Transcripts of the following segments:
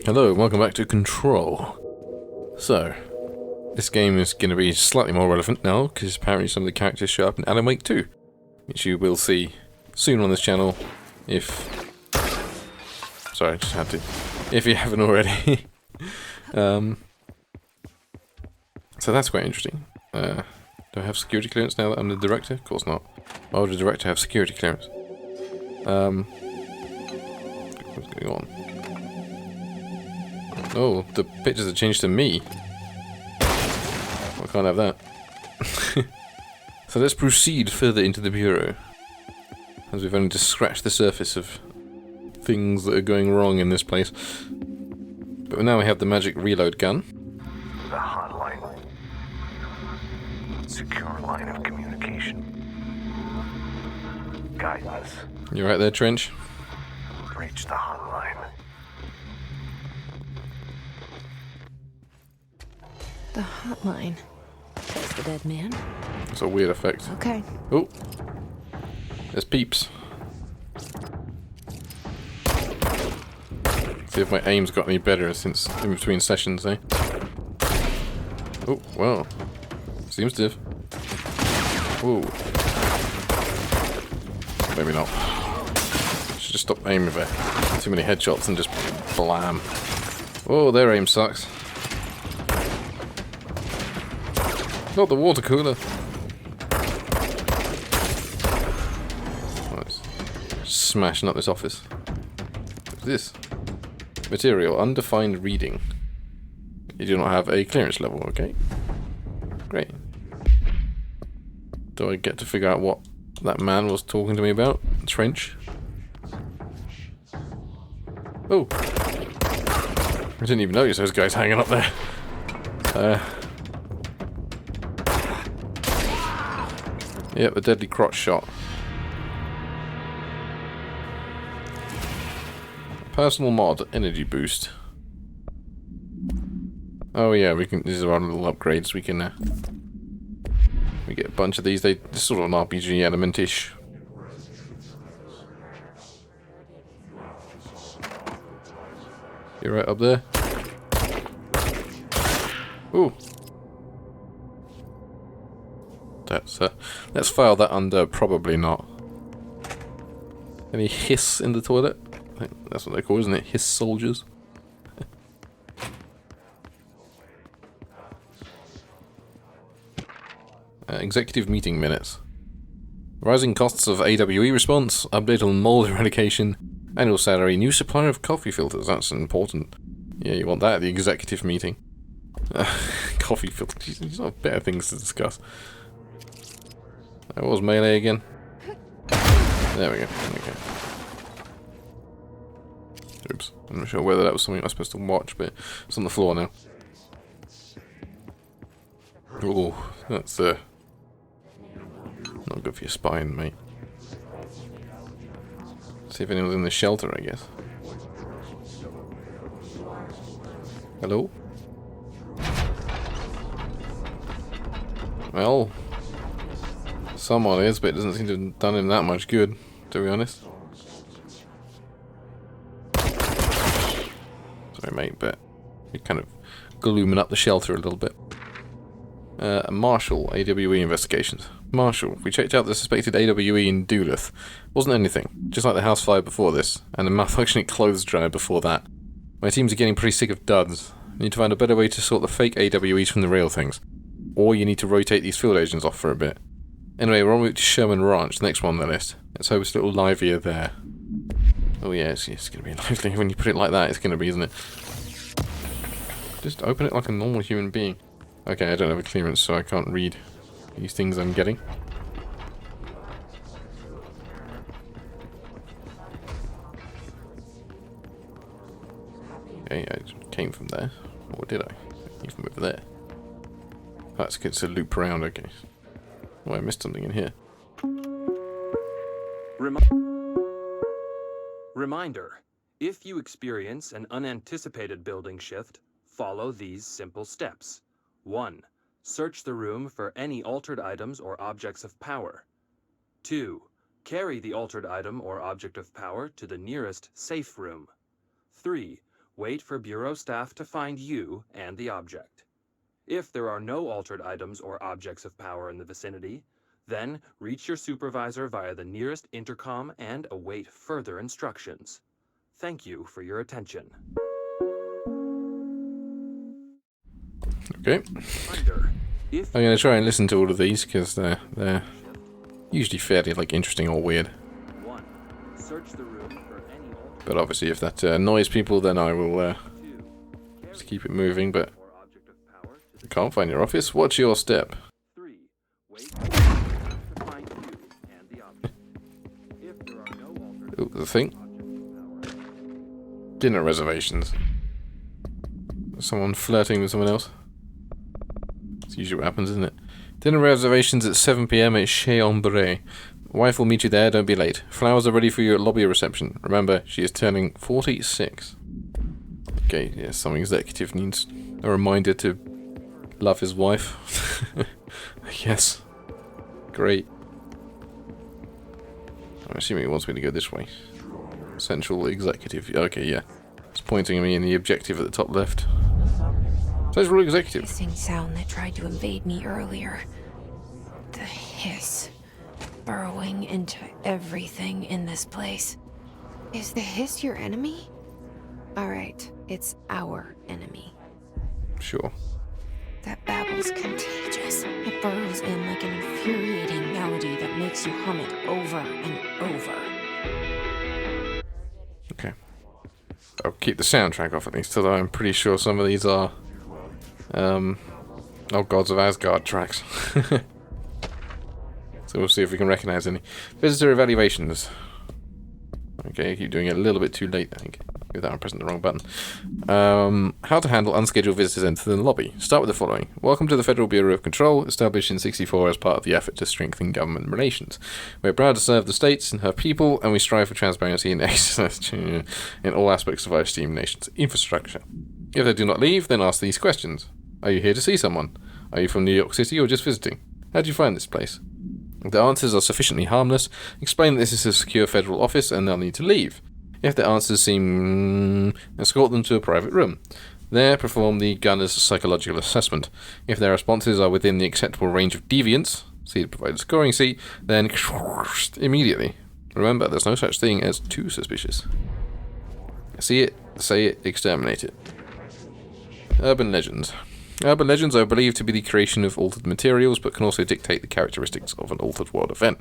Hello, and welcome back to Control. So, this game is going to be slightly more relevant now, because apparently some of the characters show up in Alan Wake 2, which you will see soon on this channel, if... Sorry, I just had to. If you haven't already. So that's quite interesting. Do I have security clearance now that I'm the director? Of course not. Why would a director have security clearance? What's going on? Oh, the pictures have changed to me. I can't have that. So let's proceed further into the bureau, as we've only just scratched the surface of things that are going wrong in this place. But now we have the magic reload gun. The hotline. Secure line of communication. Guidance. You right there, Trench? Reach the hotline. The hotline. There's the dead man. That's a weird effect. Okay. Oh! There's peeps. See if my aim's got any better since in between sessions, eh? Oh, well. Seems to have. Whoa. Maybe not. Should just stop aiming there. Too many headshots and just blam. Oh, their aim sucks. Not the water cooler. Nice. Smashing up this office. What's this? Material, undefined reading. You do not have a clearance level, okay. Great. Do I get to figure out what that man was talking to me about? Trench? Oh! I didn't even notice those guys hanging up there. Yep, a deadly crotch shot. Personal mod, energy boost. Oh yeah, we can. These are our little upgrades. We can. We get a bunch of these. They're sort of an RPG element-ish. You're right up there. Ooh. That's let's file that under probably not. Any hiss in the toilet? I think that's what they call, isn't it? Hiss soldiers. Executive meeting minutes. Rising costs of AWE response, update on mold eradication, annual salary, new supplier of coffee filters. That's important. Yeah, you want that at the executive meeting. Coffee filters. These are better things to discuss. What was melee again? There we go. Okay. Oops. I'm not sure whether that was something I was supposed to watch, but it's on the floor now. Oh, that's not good for your spine, mate. See if anyone's in the shelter, I guess. Hello? Well, someone is, but it doesn't seem to have done him that much good, to be honest. Sorry, mate, but you're kind of glooming up the shelter a little bit. Marshall, AWE investigations. Marshall, we checked out the suspected AWE in Duluth. Wasn't anything, just like the house fire before this, and the malfunctioning clothes dryer before that. My teams are getting pretty sick of duds. You need to find a better way to sort the fake AWEs from the real things. Or you need to rotate these field agents off for a bit. Anyway, we're on route to Sherman Ranch, next one on the list. Let's hope it's a little livelier there. Oh yeah, it's going to be lively. When you put it like that, it's going to be, isn't it? Just open it like a normal human being. Okay, I don't have a clearance, so I can't read these things I'm getting. Okay, I came from there. Or did I? I came from over there. That's good to loop around, okay. Oh, I missed something in here. Reminder, if you experience an unanticipated building shift, follow these simple steps. 1. Search the room for any altered items or objects of power. 2. Carry the altered item or object of power to the nearest safe room. 3. wait for Bureau staff to find you and the object. If there are no altered items or objects of power in the vicinity, then reach your supervisor via the nearest intercom and await further instructions. Thank you for your attention. Okay. Under. If I'm going to try and listen to all of these because they're usually fairly interesting or weird. 1. Search the room for any altered But obviously if that annoys people, then I will 2. just keep it moving. But Or object of power to the can't find your office. What's your step? 3. Wait for staff to find you and the object. If there are no altered Ooh, the thing. objects of power, Dinner reservations. Someone flirting with someone else. It's usually what happens, isn't it? Dinner reservations at 7 PM at Chez Ombre. Wife will meet you there, don't be late. Flowers are ready for you at lobby reception. Remember, she is turning 46. Okay, yeah, some executive needs a reminder to love his wife. Yes. Great. I'm assuming he wants me to go this way. Central executive. Okay, yeah. It's pointing at me in the objective at the top left. Central executive. Hissing sound that tried to invade me earlier. The hiss. Burrowing into everything in this place. Is the hiss your enemy? Alright, it's our enemy. Sure. That babble's contagious. It burrows in like an infuriating melody that makes you hum it over and over. Okay. I'll keep the soundtrack off at least, although I'm pretty sure some of these are Oh Gods of Asgard tracks. So we'll see if we can recognize any. Visitor evaluations. Okay, I keep doing it a little bit too late, I think. Without I'm pressing the wrong button. How to handle unscheduled visitors into the lobby. Start with the following. Welcome to the Federal Bureau of Control, established in '64 as part of the effort to strengthen government relations. We're proud to serve the states and her people, and we strive for transparency and excellence in all aspects of our esteemed nation's infrastructure. If they do not leave, then ask these questions. Are you here to see someone? Are you from New York City or just visiting? How did you find this place? If the answers are sufficiently harmless, explain that this is a secure federal office and they'll need to leave. If the answers seem... escort them to a private room. There, perform the gunner's psychological assessment. If their responses are within the acceptable range of deviance, see the provided scoring sheet, then immediately. Remember, there's no such thing as too suspicious. See it, say it, exterminate it. Urban legends. Urban legends are believed to be the creation of altered materials, but can also dictate the characteristics of an altered world event.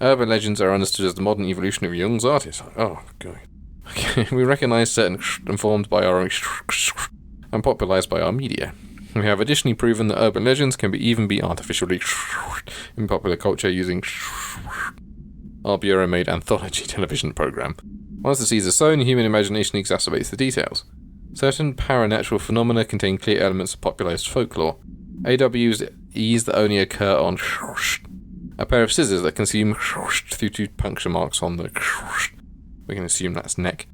Urban legends are understood as the modern evolution of Jung's artist. Oh, God. Okay, we recognize certain informed by our own and popularized by our media. We have additionally proven that urban legends can even be artificially in popular culture using our Bureau-made anthology television program. Once the seeds are sown, human imagination exacerbates the details. Certain paranatural phenomena contain clear elements of popularized folklore. AWEs that only occur on a pair of scissors that consume through two puncture marks on the we can assume that's neck.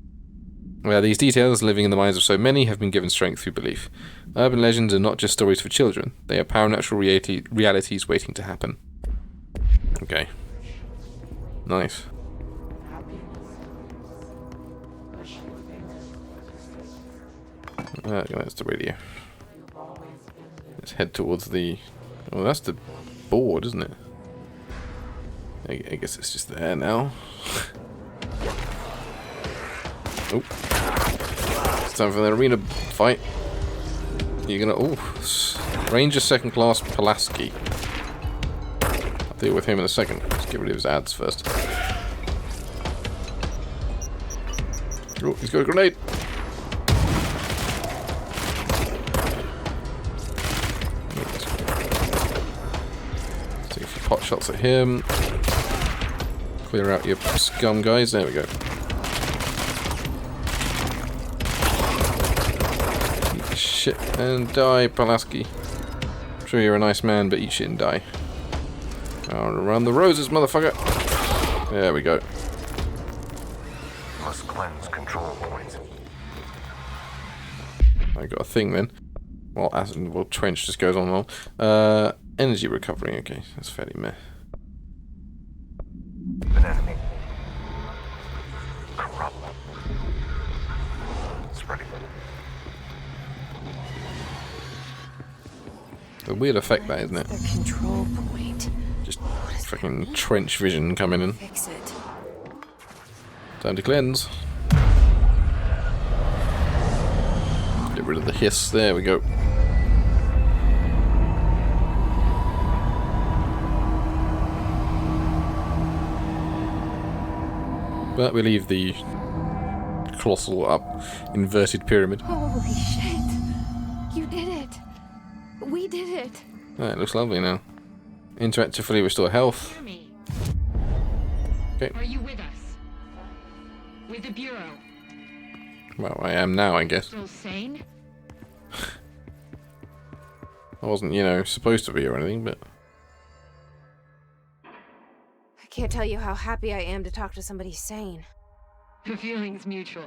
Where these details, living in the minds of so many, have been given strength through belief. Urban legends are not just stories for children. They are paranatural realities waiting to happen. Okay. Nice. That's the radio. Let's head towards the... Oh, that's the board, isn't it? I guess it's just there now. Oh. It's time for the arena fight. You're gonna... Oh. Ranger second class Pulaski. I'll deal with him in a second. Let's get rid of his ads first. Oh, he's got a grenade. Take a few pot shots at him. Clear out your scum guys. There we go. Eat shit and die, Pulaski. I'm sure you're a nice man, but eat shit and die. I'll run the roses, motherfucker. There we go. Must cleanse control points. I got a thing then. Well, trench just goes on and on. Energy recovery. Okay, that's fairly meh. An enemy. Corrupt. It's ready. A weird effect, that, isn't it? The control point. Just fucking trench vision coming in. Fix it. Time to cleanse. Get rid of the hiss. There we go. But we leave the colossal inverted pyramid. Holy shit! You did it! We did it! Ah, it looks lovely now. Interact to fully restore health. Hear me. Okay. Are you with us? With the Bureau? Well, I am now, I guess. Still sane? I wasn't, supposed to be or anything, but... I can't tell you how happy I am to talk to somebody sane. The feeling's mutual.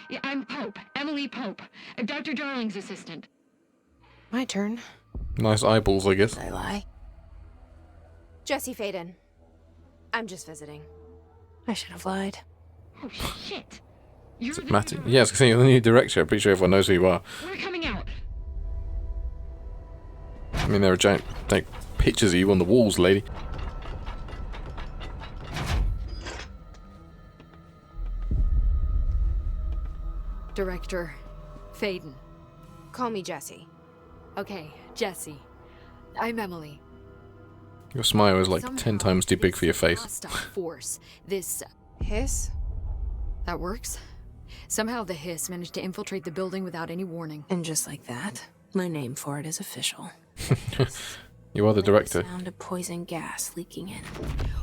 Yeah, I'm Pope. Emily Pope. Dr. Darling's assistant. My turn. Nice eyeballs, I guess. Did I lie? Jesse Faden. I'm just visiting. I should have lied. Oh, shit. You're the Matty. Bureau. Yeah, I was going to say, you're the new director. I'm pretty sure everyone knows who you are. We're coming out. I mean, there are giant, pictures of you on the walls, lady. Director Faden. Call me Jesse. Okay, Jesse. I'm Emily. Your smile is like Somehow, 10 times too big this for your face. hostile force, this Hiss? that works. Somehow the hiss managed to infiltrate the building without any warning. And just like that, my name for it is official. You are the director. Sound of poison gas leaking in.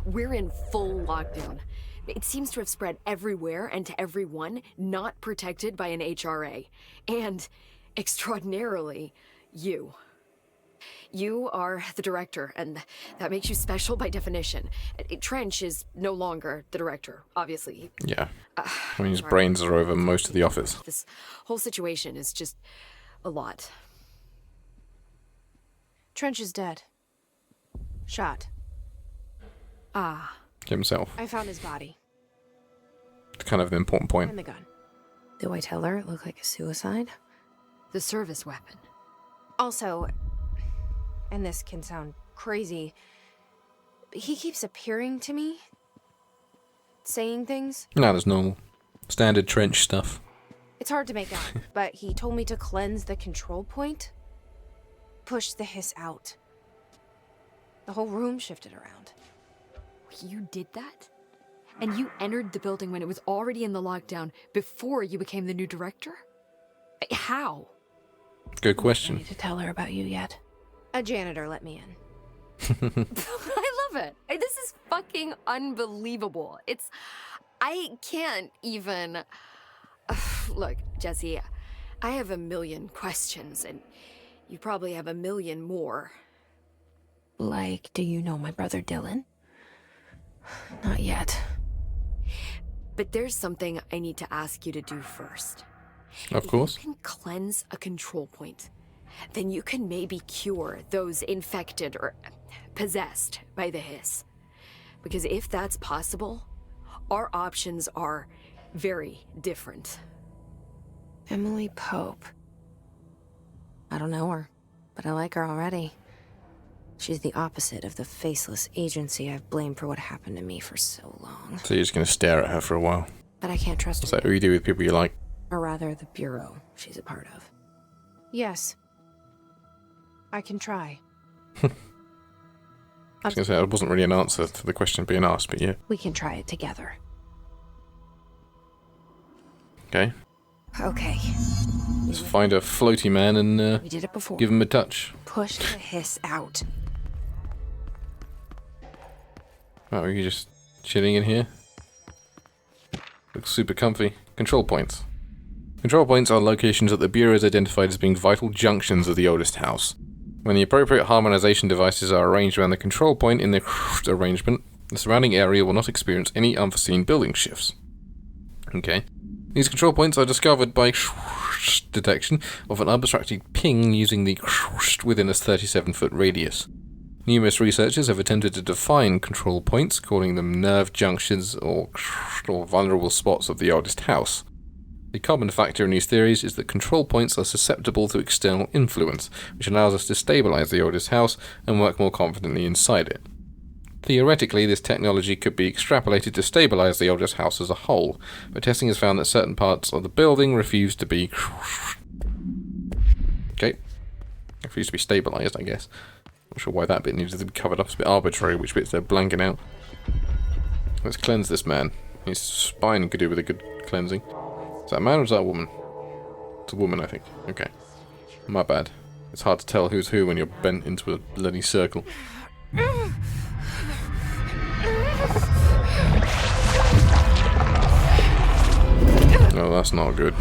We're in full lockdown. It seems to have spread everywhere and to everyone not protected by an HRA. And, extraordinarily, you. You are the director, and that makes you special by definition. Trench is no longer the director, obviously. Yeah. I mean, his brains are over most of the office. This whole situation is just a lot. Trench is dead. Shot. Ah, Himself. I found his body. It's kind of an important point. And the gun. Do I tell her it looked like a suicide? the service weapon. Also, and this can sound crazy, he keeps appearing to me, saying things. No, that's normal. Standard trench stuff. It's hard to make out, but he told me to cleanse the control point, push the hiss out. The whole room shifted around. You did that? And you entered the building when it was already in the lockdown before you became the new director? How? Good I question. need to tell her about you yet. A janitor let me in. I love it. This is fucking unbelievable. I can't even... Look, Jesse, I have a million questions, and you probably have a million more. Like, do you know my brother Dylan? Not yet. But there's something I need to ask you to do first. Of course. If you can cleanse a control point, then you can maybe cure those infected or possessed by the hiss. Because if that's possible, our options are very different. Emily Pope. I don't know her, but I like her already. She's the opposite of the faceless agency I've blamed for what happened to me for so long. So you're just going to stare at her for a while. But I can't trust Is her. that what you do with people you like? Or rather, the bureau she's a part of. Yes. I can try. I was going to say, that wasn't really an answer to the question being asked, but yeah. We can try it together. Okay. Okay. Let's find a floaty man and We did it before. give him a touch. Push the hiss out. Oh, are you just chilling in here? Looks super comfy. Control points. Control points are locations that the Bureau has identified as being vital junctions of the oldest house. When the appropriate harmonization devices are arranged around the control point in the arrangement, the surrounding area will not experience any unforeseen building shifts. Okay. These control points are discovered by detection of an unobstructed ping using the within a 37-foot radius. Numerous researchers have attempted to define control points, calling them nerve junctions or vulnerable spots of the oldest house. The common factor in these theories is that control points are susceptible to external influence, which allows us to stabilize the oldest house and work more confidently inside it. Theoretically, this technology could be extrapolated to stabilize the oldest house as a whole, but testing has found that certain parts of the building refuse to be... Okay. Refuse to be stabilized, I guess. Not sure why that bit needed to be covered up. It's a bit arbitrary which bits they're blanking out. Let's cleanse this man. His spine could do with a good cleansing. Is that a man or is that a woman? It's a woman, I think. Okay. My bad. It's hard to tell who's who when you're bent into a bloody circle. Oh, that's not good.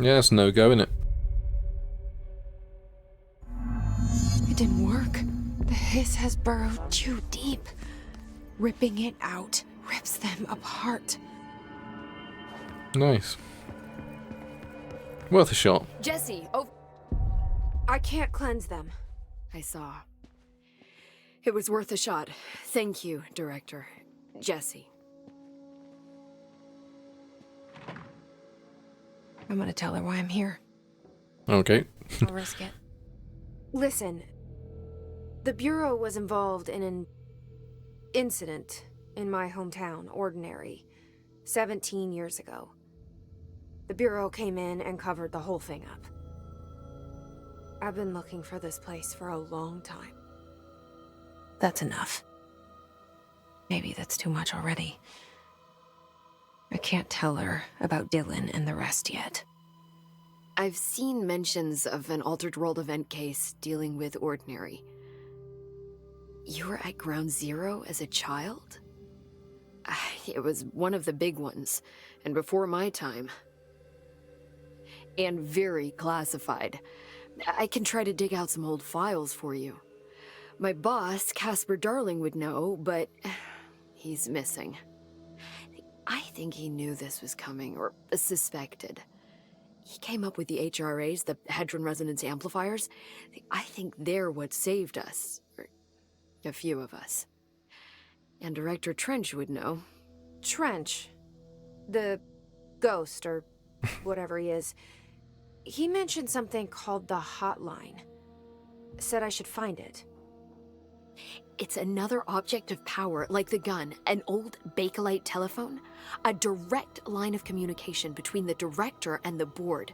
Yeah, it's no go, innit? It didn't work. The hiss has burrowed too deep. Ripping it out rips them apart. Nice. Worth a shot. Jesse, oh, I can't cleanse them. I saw. It was worth a shot. Thank you, Director. Jesse. I'm gonna tell her why I'm here. Okay. I'll risk it. Listen, the Bureau was involved in an incident in my hometown, Ordinary, 17 years ago. The Bureau came in and covered the whole thing up. I've been looking for this place for a long time. That's enough. Maybe that's too much already. I can't tell her about Dylan and the rest yet. I've seen mentions of an Altered World event case dealing with Ordinary. You were at Ground Zero as a child? It was one of the big ones, and before my time. And very classified. I can try to dig out some old files for you. My boss, Casper Darling, would know, but he's missing. I think he knew this was coming, or suspected. He came up with the HRAs, the Hadron Resonance Amplifiers. I think they're what saved us. Or a few of us. And Director Trench would know. Trench, the ghost, or whatever he is, he mentioned something called the Hotline. Said I should find it. It's another object of power, like the gun, an old Bakelite telephone, a direct line of communication between the director and the board.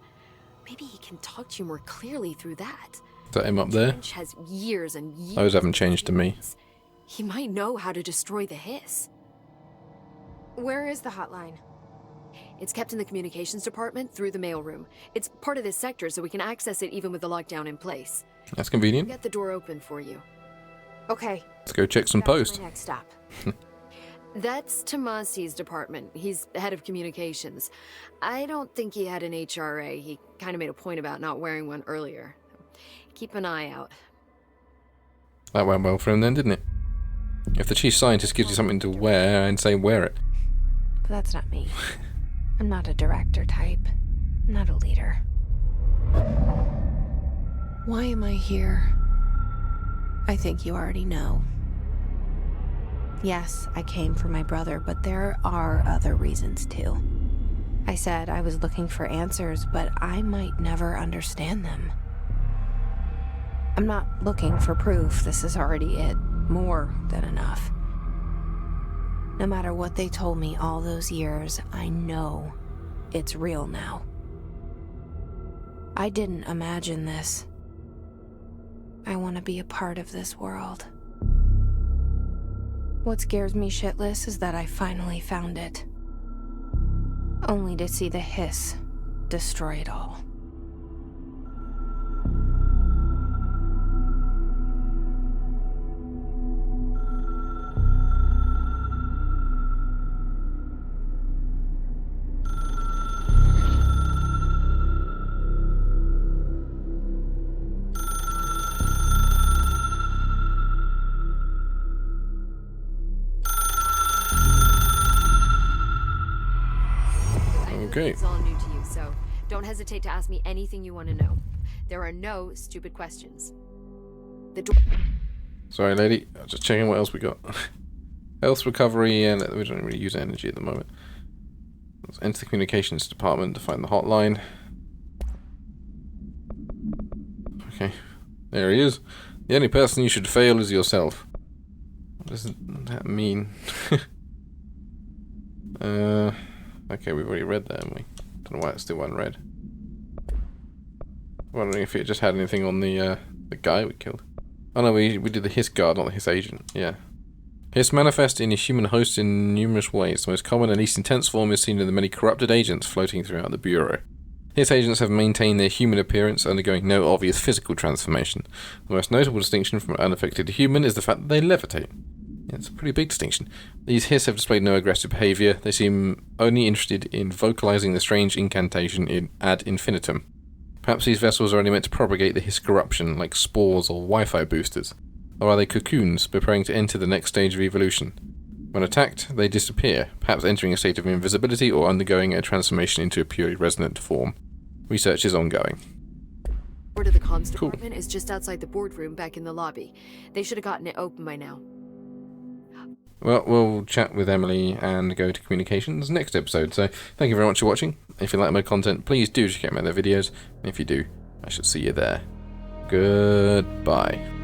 Maybe he can talk to you more clearly through that. Is that him up there? Trench has years and years. Those haven't changed to me. He might know how to destroy the hiss. Where is the hotline? It's kept in the communications department through the mailroom. It's part of this sector, so we can access it even with the lockdown in place. That's convenient. Get the door open for you. Okay. Let's go check some That's post. my next stop. That's Tomasi's department. He's head of communications. I don't think he had an HRA. He kind of made a point about not wearing one earlier. Keep an eye out. That went well for him then, didn't it? If the chief scientist gives you something to wear, I'd say wear it. But that's not me. I'm not a director type. I'm not a leader. Why am I here? I think you already know. Yes, I came for my brother, but there are other reasons too. I said I was looking for answers, but I might never understand them. I'm not looking for proof. This is already it. More than enough. No matter what they told me all those years, I know it's real now. I didn't imagine this. I want to be a part of this world. What scares me shitless is that I finally found it. Only to see the hiss destroy it all. Okay. It's all new to you, so don't hesitate to ask me anything you want to know. There are no stupid questions. The door... Sorry, lady. Just checking what else we got. Health recovery, and we don't really use energy at the moment. Let's enter the communications department to find the hotline. Okay, there he is. The only person you should fail is yourself. What does that mean? Okay, we've already read that, haven't we? Don't know why it's still unread. Wondering if it just had anything on the guy we killed. Oh no, we did the Hiss guard, not the Hiss agent. Yeah. Hiss manifest in a human host in numerous ways. The most common and least intense form is seen in the many corrupted agents floating throughout the Bureau. Hiss agents have maintained their human appearance, undergoing no obvious physical transformation. The most notable distinction from an unaffected human is the fact that they levitate. Yeah, it's a pretty big distinction. These Hiss have displayed no aggressive behaviour. They seem only interested in vocalising the strange incantation in ad infinitum. Perhaps these vessels are only meant to propagate the Hiss corruption, like spores or Wi-Fi boosters. Or are they cocoons, preparing to enter the next stage of evolution? When attacked, they disappear, perhaps entering a state of invisibility or undergoing a transformation into a purely resonant form. Research is ongoing. Door to the comms department is just outside the boardroom back in the lobby. They should have gotten it open by now. Well, we'll chat with Emily and go to communications next episode. So, thank you very much for watching. If you like my content, please do check out my other videos. And if you do, I shall see you there. Goodbye.